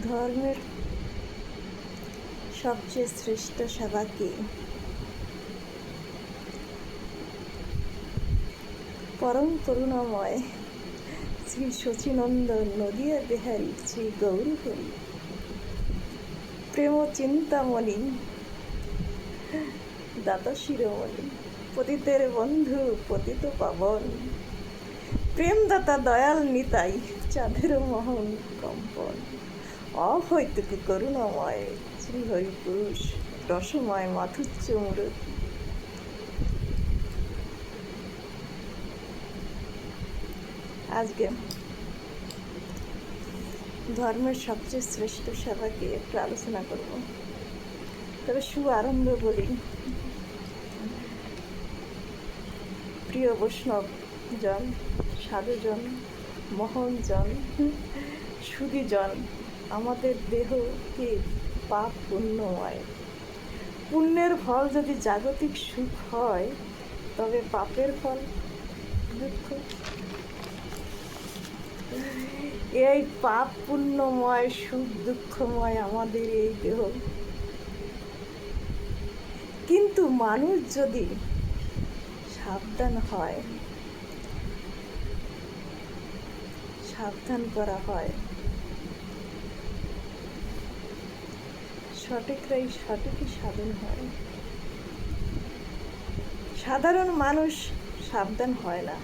ধর্মের সবচেয়ে শ্রেষ্ঠ সেবা কি? পরম করুণাময় শ্রী শচীনন্দন নদিয়া বিহারী শ্রী গৌরহরি প্রেম চিন্তামণি দাতা শিরোমণি পতিতের বন্ধু পতিত পাবন প্রেমদাতা দয়াল নিতাই চাঁদের মোহন কম্পন অহৈতুক করুণাময় শ্রীহরি পুরুষ রসময় মাধুর্য মূরতি। আজকে ধর্মের সবচেয়ে শ্রেষ্ঠ সেবাকে একটু আলোচনা করব। তবে আরম্ভ বলি, প্রিয় বৈষ্ণব জন, সাধুজন, মোহনজন, সুধীজন, আমাদের দেহকে পাপ পুণ্যময়। পুণ্যের ফল যদি জাগতিক সুখ হয়, তবে পাপের ফল দুঃখ। এই পাপ পুণ্যময় সুখ দুঃখময় আমাদের এই দেহ। কিন্তু মানুষ যদি সাবধান হয়, সাবধান করা হয়, সঠিকরাই সঠিকই সাধন হয়। সাধারণ মানুষ সাবধান হয় না।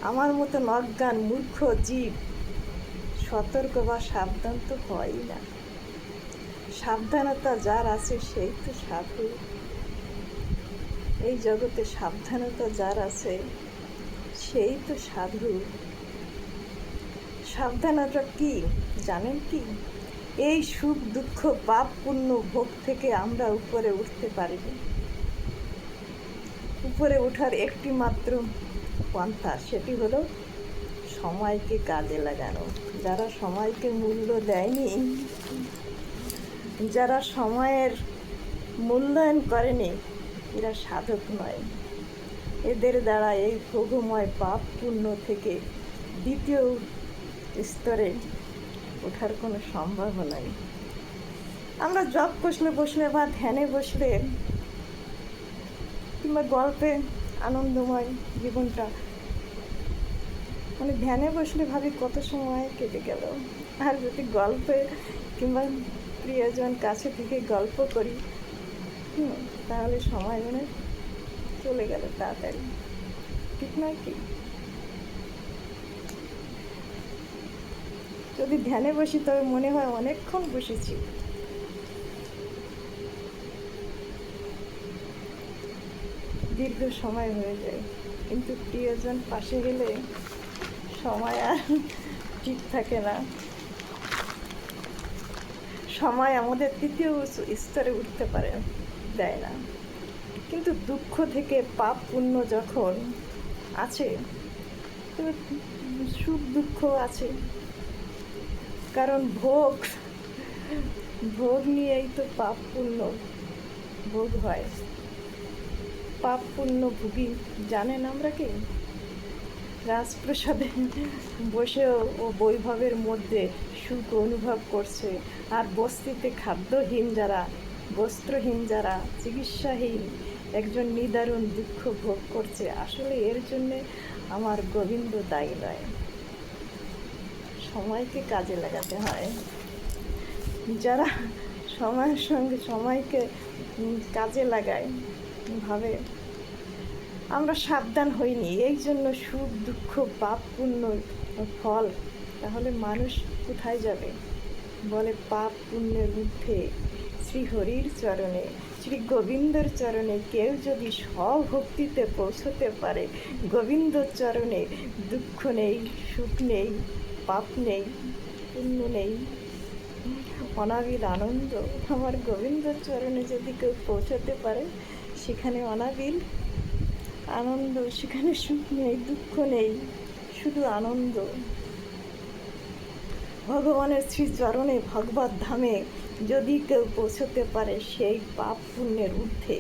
আমার মতো অজ্ঞান মূর্খ জীব সতর্ক বা সাবধান তো হয়ই না। সাবধানতা যার আছে সেই তো সাধু। এই জগতে সাবধানতা যার আছে সেই তো সাধু। সাবধানতা কি জানেন কি? এই সুখ দুঃখ পাপ পুণ্য ভোগ থেকে আমরা উপরে উঠতে পারিনি। উপরে ওঠার একটি মাত্র পন্থা, সেটি হলো সময়কে কাজে লাগানো। যারা সময়কে মূল্য দেয়নি, যারা সময়ের মূল্যায়ন করেনি, এরা সাধক নয়। এদের দ্বারা এই ভোগময় পাপ পুণ্য থেকে দ্বিতীয় স্তরে ওঠার কোনো সম্ভাবনাই। আমরা জপ বসলে বা ধ্যানে বসলে কিংবা গল্পে আনন্দময় জীবনটা, ধ্যানে বসলে ভাবি কত সময় কেটে গেল। আর যদি গল্পে কিংবা প্রিয়জন কাছে থেকে গল্প করি, তাহলে সময় চলে গেল তাড়াতাড়ি, ঠিক নয় কি? যদি ধ্যানে বসি তবে মনে হয় অনেকক্ষণ বসেছি। দীর্ঘ সময় হয়ে যায়। কিন্তু প্রিয়জন পাশে গেলে সময় আর ঠিক থাকে না। সময় আমাদের তৃতীয় স্তরে উঠতে পারে দেয় না। কিন্তু দুঃখ থেকে পাপ পুণ্য যখন আছে, তবে সুখ দুঃখ আছে। কারণ ভোগ নিয়েই তো পাপ পুণ্য ভোগ হয়। পাপ পুণ্য ভুগি জানেন আমরা কি? রাজপ্রাসাদে বসেও ও বৈভবের মধ্যে সুখ অনুভব করছে, আর বস্তিতে খাদ্যহীন যারা, বস্ত্রহীন যারা, চিকিৎসাহীন একজন নিদারুণ দুঃখ ভোগ করছে। আসলে এর জন্যে আমার গোবিন্দ দায়ী নয়। সময়কে কাজে লাগাতে হয়। যারা সময়ের সঙ্গে সময়কে কাজে লাগায়, ভাবে আমরা সাবধান হইনি, এই জন্য সুখ দুঃখ পাপ পুণ্য ফল। তাহলে মানুষ কোথায় যাবে? বলে পাপ পুণ্যের ঊর্ধ্বে শ্রীহরির চরণে, শ্রী গোবিন্দর চরণে কেউ যদি স্বভক্তিতে পৌঁছতে পারে, গোবিন্দর চরণে দুঃখ নেই, সুখ নেই, পাপ নেই, পুণ্য নেই, অনাবিল আনন্দ। আমার গোবিন্দর চরণে যদি কেউ পৌঁছতে পারে, সেখানে অনাবিল আনন্দ, সেখানে সুখ নেই, দুঃখ নেই, শুধু আনন্দ। ভগবানের শ্রীচরণে, ভগবত ধামে যদি কেউ পৌঁছতে পারে, সেই পাপ পুণ্যের ঊর্ধ্বে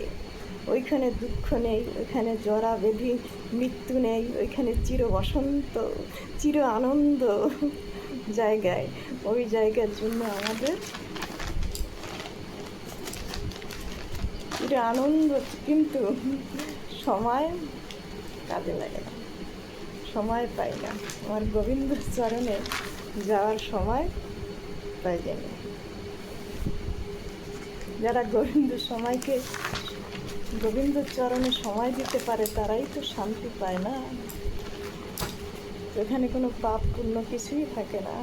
ওইখানে দুঃখ নেই, ওইখানে জরা ব্যাধি মৃত্যু নেই, ওইখানে চির বসন্ত, চির আনন্দ জায়গায়। ওই জায়গার জন্য আমাদের চির আনন্দ, কিন্তু সময় কাজে লাগে না, সময় পাই না। আমার গোবিন্দ চরণে যাওয়ার সময় পাই যায়নি। যারা গোবিন্দ চরণে সময় দিতে পারে তারাই তো শান্তি পায় না। এখানে কোনো পাপ পুণ্য কিছুই থাকে না।